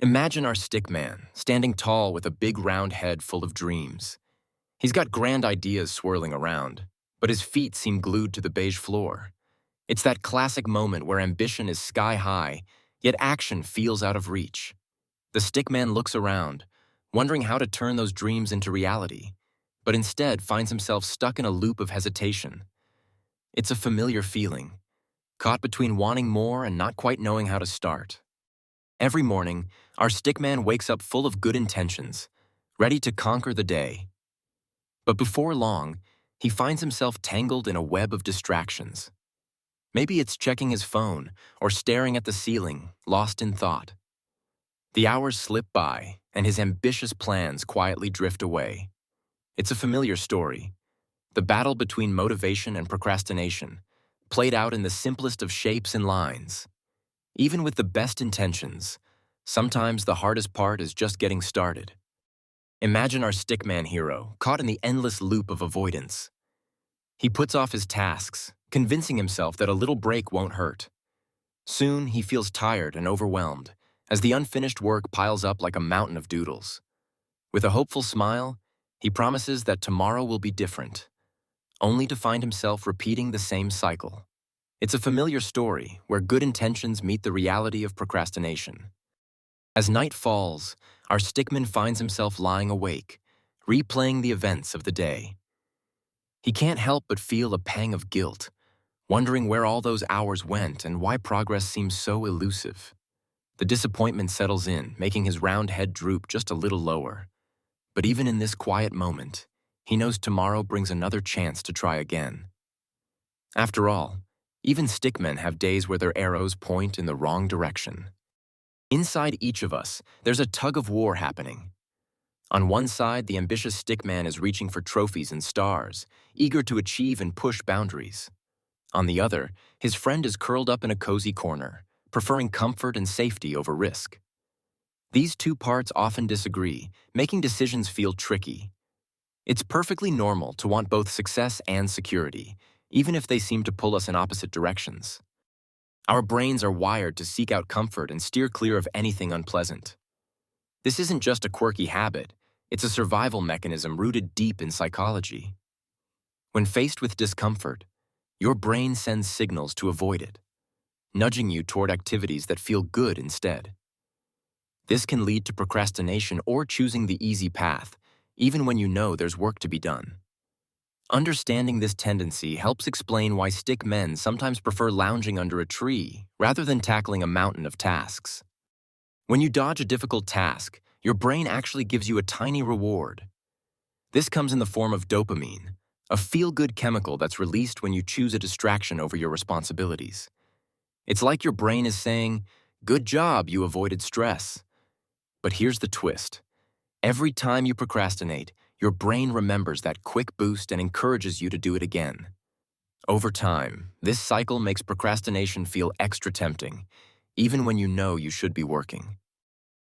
Imagine our stick man, standing tall with a big round head full of dreams. He's got grand ideas swirling around, but his feet seem glued to the beige floor. It's that classic moment where ambition is sky high, yet action feels out of reach. The stick man looks around, wondering how to turn those dreams into reality, but instead finds himself stuck in a loop of hesitation. It's a familiar feeling, caught between wanting more and not quite knowing how to start. Every morning, our stickman wakes up full of good intentions, ready to conquer the day. But before long, he finds himself tangled in a web of distractions. Maybe it's checking his phone or staring at the ceiling, lost in thought. The hours slip by, and his ambitious plans quietly drift away. It's a familiar story. The battle between motivation and procrastination, played out in the simplest of shapes and lines. Even with the best intentions, sometimes the hardest part is just getting started. Imagine our stickman hero, caught in the endless loop of avoidance. He puts off his tasks, convincing himself that a little break won't hurt. Soon, he feels tired and overwhelmed, as the unfinished work piles up like a mountain of doodles. With a hopeful smile, he promises that tomorrow will be different, only to find himself repeating the same cycle. It's a familiar story where good intentions meet the reality of procrastination. As night falls, our stickman finds himself lying awake, replaying the events of the day. He can't help but feel a pang of guilt, wondering where all those hours went and why progress seems so elusive. The disappointment settles in, making his round head droop just a little lower. But even in this quiet moment, he knows tomorrow brings another chance to try again. After all, even stickmen have days where their arrows point in the wrong direction. Inside each of us, there's a tug-of-war happening. On one side, the ambitious stickman is reaching for trophies and stars, eager to achieve and push boundaries. On the other, his friend is curled up in a cozy corner, preferring comfort and safety over risk. These two parts often disagree, making decisions feel tricky. It's perfectly normal to want both success and security, even if they seem to pull us in opposite directions. Our brains are wired to seek out comfort and steer clear of anything unpleasant. This isn't just a quirky habit, it's a survival mechanism rooted deep in psychology. When faced with discomfort, your brain sends signals to avoid it, nudging you toward activities that feel good instead. This can lead to procrastination or choosing the easy path, even when you know there's work to be done. Understanding this tendency helps explain why stick men sometimes prefer lounging under a tree rather than tackling a mountain of tasks. When you dodge a difficult task, your brain actually gives you a tiny reward. This comes in the form of dopamine, a feel-good chemical that's released when you choose a distraction over your responsibilities. It's like your brain is saying, "Good job, you avoided stress." But here's the twist. Every time you procrastinate, your brain remembers that quick boost and encourages you to do it again. Over time, this cycle makes procrastination feel extra tempting, even when you know you should be working.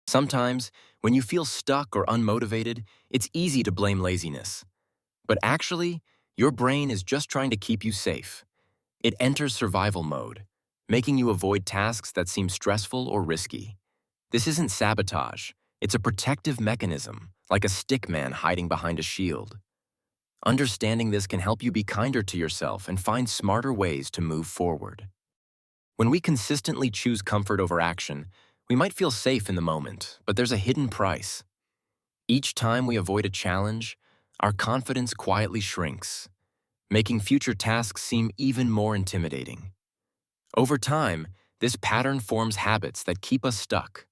Sometimes, when you feel stuck or unmotivated, it's easy to blame laziness. But actually, your brain is just trying to keep you safe. It enters survival mode, making you avoid tasks that seem stressful or risky. This isn't sabotage. It's a protective mechanism, like a stickman hiding behind a shield. Understanding this can help you be kinder to yourself and find smarter ways to move forward. When we consistently choose comfort over action, we might feel safe in the moment, but there's a hidden price. Each time we avoid a challenge, our confidence quietly shrinks, making future tasks seem even more intimidating. Over time, this pattern forms habits that keep us stuck,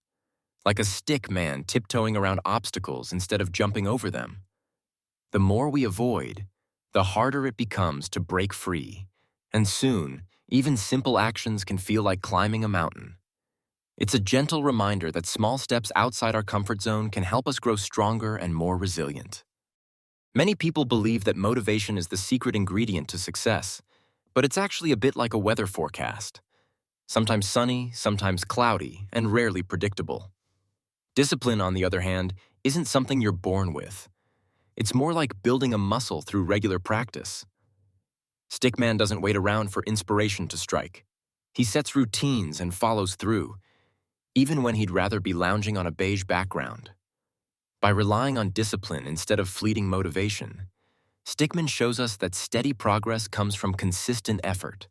like a stick man tiptoeing around obstacles instead of jumping over them. The more we avoid, the harder it becomes to break free, and soon, even simple actions can feel like climbing a mountain. It's a gentle reminder that small steps outside our comfort zone can help us grow stronger and more resilient. Many people believe that motivation is the secret ingredient to success, but it's actually a bit like a weather forecast. Sometimes sunny, sometimes cloudy, and rarely predictable. Discipline, on the other hand, isn't something you're born with. It's more like building a muscle through regular practice. Stickman doesn't wait around for inspiration to strike. He sets routines and follows through. even when he'd rather be lounging on a beige background. By relying on discipline instead of fleeting motivation, Stickmin shows us that steady progress comes from consistent effort,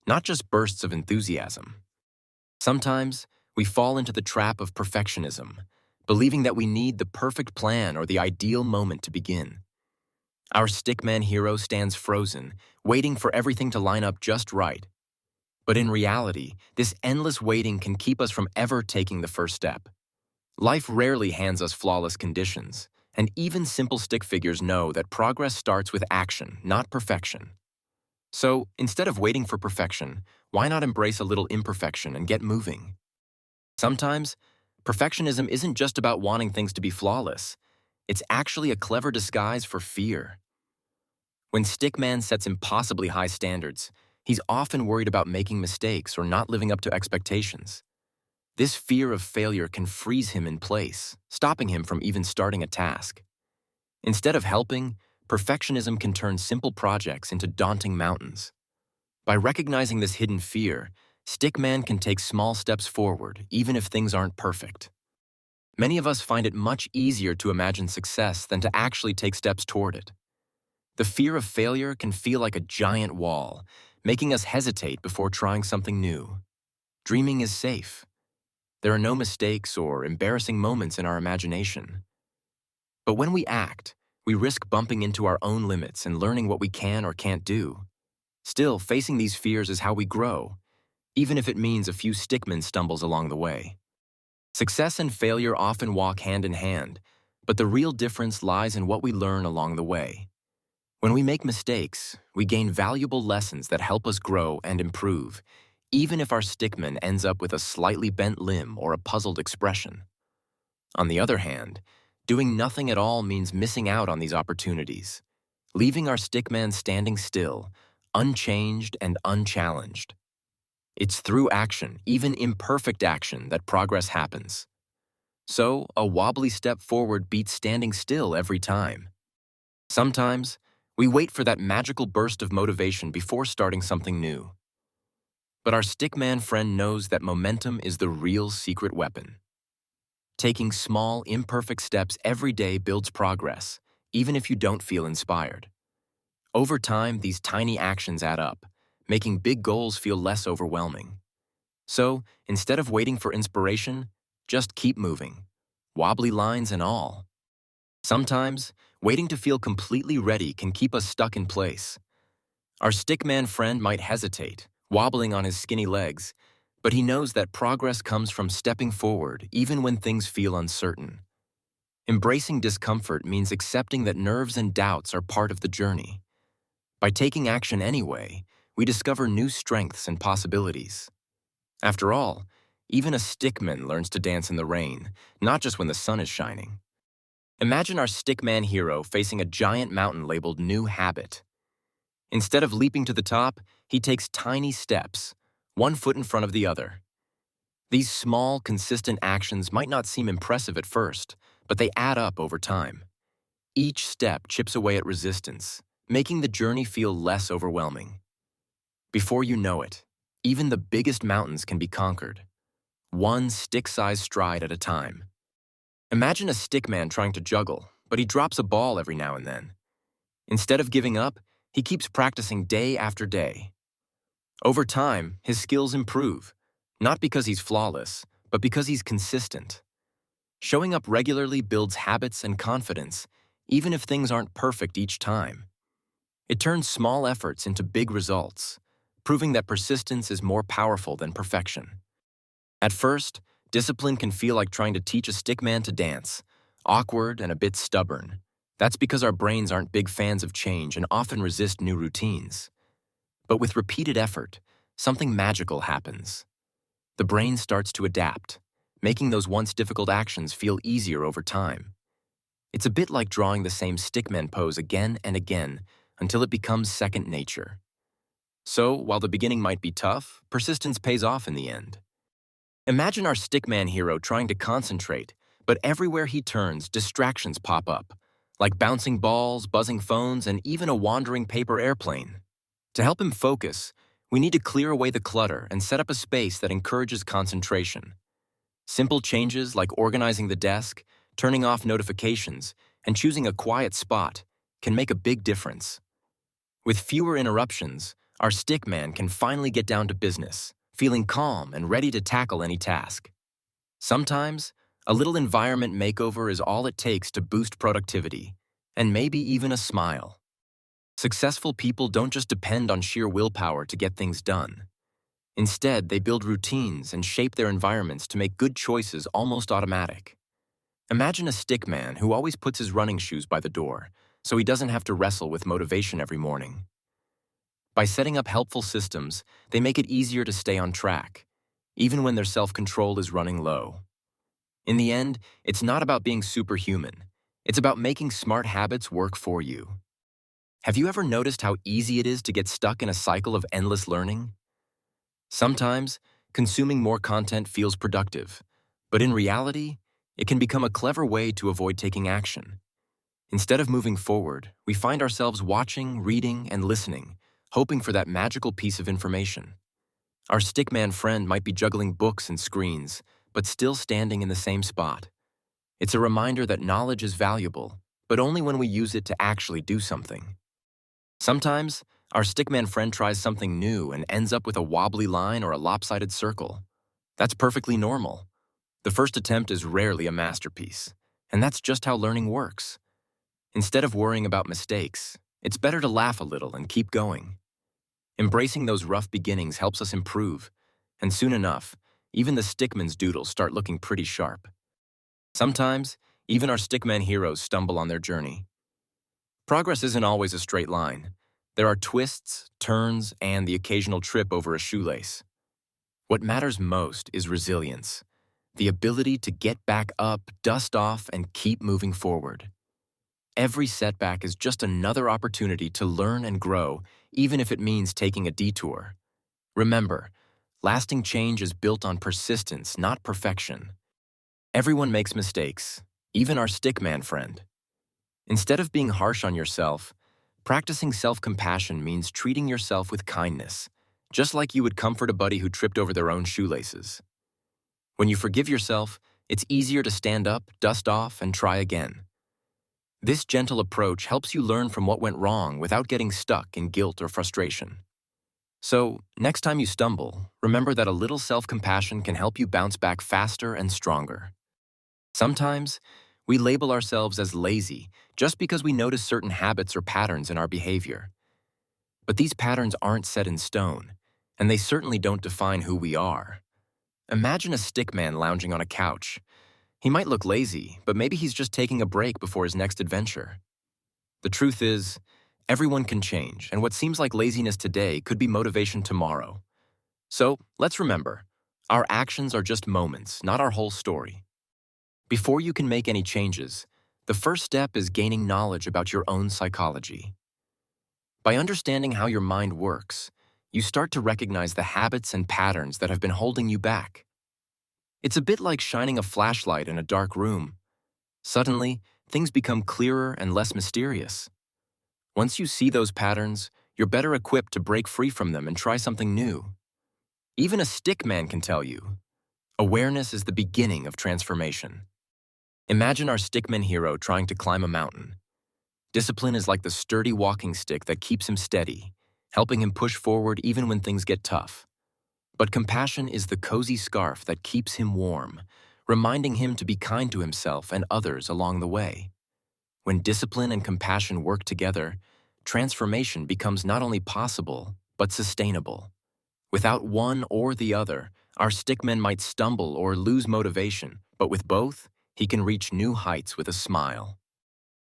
not just bursts of enthusiasm. Sometimes, we fall into the trap of perfectionism, believing that we need the perfect plan or the ideal moment to begin. Our stickman hero stands frozen, waiting for everything to line up just right. But in reality, this endless waiting can keep us from ever taking the first step. Life rarely hands us flawless conditions, and even simple stick figures know that progress starts with action, not perfection. So, instead of waiting for perfection, why not embrace a little imperfection and get moving? Sometimes, perfectionism isn't just about wanting things to be flawless. It's actually a clever disguise for fear. When Stickman sets impossibly high standards, he's often worried about making mistakes or not living up to expectations. This fear of failure can freeze him in place, stopping him from even starting a task. Instead of helping, perfectionism can turn simple projects into daunting mountains. By recognizing this hidden fear, Stickman can take small steps forward, even if things aren't perfect. Many of us find it much easier to imagine success than to actually take steps toward it. The fear of failure can feel like a giant wall, making us hesitate before trying something new. Dreaming is safe. There are no mistakes or embarrassing moments in our imagination. But when we act, we risk bumping into our own limits and learning what we can or can't do. Still, facing these fears is how we grow, even if it means a few stickman stumbles along the way. Success and failure often walk hand in hand, but the real difference lies in what we learn along the way. When we make mistakes, we gain valuable lessons that help us grow and improve, even if our stickman ends up with a slightly bent limb or a puzzled expression. On the other hand, doing nothing at all means missing out on these opportunities, leaving our stickman standing still, unchanged and unchallenged. It's through action, even imperfect action, that progress happens. So, a wobbly step forward beats standing still every time. Sometimes, we wait for that magical burst of motivation before starting something new. But our stickman friend knows that momentum is the real secret weapon. Taking small, imperfect steps every day builds progress, even if you don't feel inspired. Over time, these tiny actions add up, making big goals feel less overwhelming. So, instead of waiting for inspiration, just keep moving, wobbly lines and all. Sometimes, waiting to feel completely ready can keep us stuck in place. Our stickman friend might hesitate, wobbling on his skinny legs, but he knows that progress comes from stepping forward even when things feel uncertain. Embracing discomfort means accepting that nerves and doubts are part of the journey. By taking action anyway, we discover new strengths and possibilities. After all, even a stickman learns to dance in the rain, not just when the sun is shining. Imagine our stickman hero facing a giant mountain labeled New Habit. Instead of leaping to the top, he takes tiny steps, one foot in front of the other. These small, consistent actions might not seem impressive at first, but they add up over time. Each step chips away at resistance, making the journey feel less overwhelming. Before you know it, even the biggest mountains can be conquered, one stick-sized stride at a time. Imagine a stickman trying to juggle, but he drops a ball every now and then. Instead of giving up, he keeps practicing day after day. Over time, his skills improve, not because he's flawless, but because he's consistent. Showing up regularly builds habits and confidence, even if things aren't perfect each time. It turns small efforts into big results, proving that persistence is more powerful than perfection. At first, discipline can feel like trying to teach a stickman to dance, awkward and a bit stubborn. That's because our brains aren't big fans of change and often resist new routines. But with repeated effort, something magical happens. The brain starts to adapt, making those once difficult actions feel easier over time. It's a bit like drawing the same stickman pose again and again until it becomes second nature. So, while the beginning might be tough, persistence pays off in the end. Imagine our stickman hero trying to concentrate, but everywhere he turns, distractions pop up, like bouncing balls, buzzing phones, and even a wandering paper airplane. To help him focus, we need to clear away the clutter and set up a space that encourages concentration. Simple changes like organizing the desk, turning off notifications, and choosing a quiet spot can make a big difference. With fewer interruptions, our stick man can finally get down to business, feeling calm and ready to tackle any task. Sometimes, a little environment makeover is all it takes to boost productivity, and maybe even a smile. Successful people don't just depend on sheer willpower to get things done. Instead, they build routines and shape their environments to make good choices almost automatic. Imagine a stick man who always puts his running shoes by the door, so he doesn't have to wrestle with motivation every morning. By setting up helpful systems, they make it easier to stay on track, even when their self-control is running low. In the end, it's not about being superhuman. It's about making smart habits work for you. Have you ever noticed how easy it is to get stuck in a cycle of endless learning? Sometimes, consuming more content feels productive, but in reality, it can become a clever way to avoid taking action. Instead of moving forward, we find ourselves watching, reading, and listening, hoping for that magical piece of information. Our stickman friend might be juggling books and screens, but still standing in the same spot. It's a reminder that knowledge is valuable, but only when we use it to actually do something. Sometimes, our stickman friend tries something new and ends up with a wobbly line or a lopsided circle. That's perfectly normal. The first attempt is rarely a masterpiece, and that's just how learning works. Instead of worrying about mistakes, it's better to laugh a little and keep going. Embracing those rough beginnings helps us improve, and soon enough, even the stickman's doodles start looking pretty sharp. Sometimes, even our stickman heroes stumble on their journey. Progress isn't always a straight line. There are twists, turns, and the occasional trip over a shoelace. What matters most is resilience, the ability to get back up, dust off, and keep moving forward. Every setback is just another opportunity to learn and grow, even if it means taking a detour. Remember, lasting change is built on persistence, not perfection. Everyone makes mistakes, even our stickman friend. Instead of being harsh on yourself, practicing self-compassion means treating yourself with kindness, just like you would comfort a buddy who tripped over their own shoelaces. When you forgive yourself, it's easier to stand up, dust off, and try again. This gentle approach helps you learn from what went wrong without getting stuck in guilt or frustration. So, next time you stumble, remember that a little self-compassion can help you bounce back faster and stronger. Sometimes, we label ourselves as lazy just because we notice certain habits or patterns in our behavior. But these patterns aren't set in stone, and they certainly don't define who we are. Imagine a stickman lounging on a couch. He might look lazy, but maybe he's just taking a break before his next adventure. The truth is, everyone can change, and what seems like laziness today could be motivation tomorrow. So, let's remember, our actions are just moments, not our whole story. Before you can make any changes, the first step is gaining knowledge about your own psychology. By understanding how your mind works, you start to recognize the habits and patterns that have been holding you back. It's a bit like shining a flashlight in a dark room. Suddenly, things become clearer and less mysterious. Once you see those patterns, you're better equipped to break free from them and try something new. Even a stickman can tell you, awareness is the beginning of transformation. Imagine our stickman hero trying to climb a mountain. Discipline is like the sturdy walking stick that keeps him steady, helping him push forward even when things get tough. But compassion is the cozy scarf that keeps him warm, reminding him to be kind to himself and others along the way. When discipline and compassion work together, transformation becomes not only possible, but sustainable. Without one or the other, our stickman might stumble or lose motivation, but with both, he can reach new heights with a smile.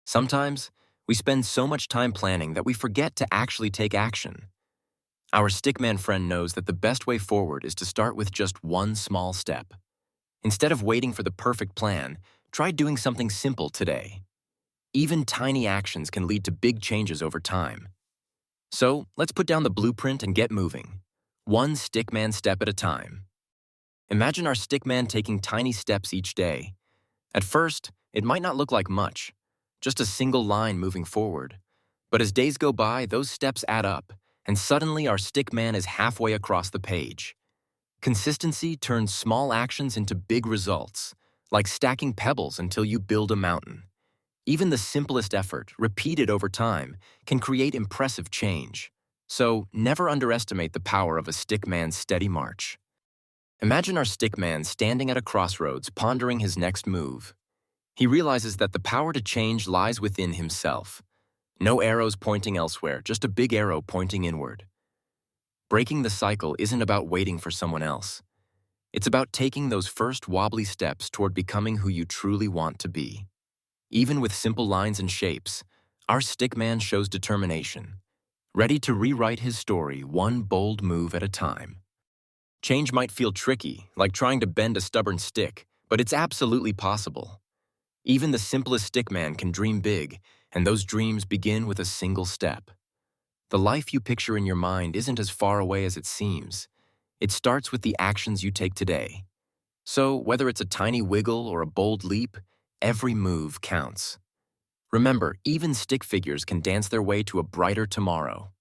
Sometimes, we spend so much time planning that we forget to actually take action. Our stickman friend knows that the best way forward is to start with just one small step. Instead of waiting for the perfect plan, try doing something simple today. Even tiny actions can lead to big changes over time. So, let's put down the blueprint and get moving. One stickman step at a time. Imagine our stickman taking tiny steps each day. At first, it might not look like much, just a single line moving forward. But as days go by, those steps add up, and suddenly our stickman is halfway across the page. Consistency turns small actions into big results, like stacking pebbles until you build a mountain. Even the simplest effort, repeated over time, can create impressive change. So never underestimate the power of a stickman's steady march. Imagine our stickman standing at a crossroads pondering his next move. He realizes that the power to change lies within himself. No arrows pointing elsewhere, just a big arrow pointing inward. Breaking the cycle isn't about waiting for someone else. It's about taking those first wobbly steps toward becoming who you truly want to be. Even with simple lines and shapes, our stickman shows determination, ready to rewrite his story one bold move at a time. Change might feel tricky, like trying to bend a stubborn stick, but it's absolutely possible. Even the simplest stickman can dream big, and those dreams begin with a single step. The life you picture in your mind isn't as far away as it seems. It starts with the actions you take today. So, whether it's a tiny wiggle or a bold leap, every move counts. Remember, even stick figures can dance their way to a brighter tomorrow.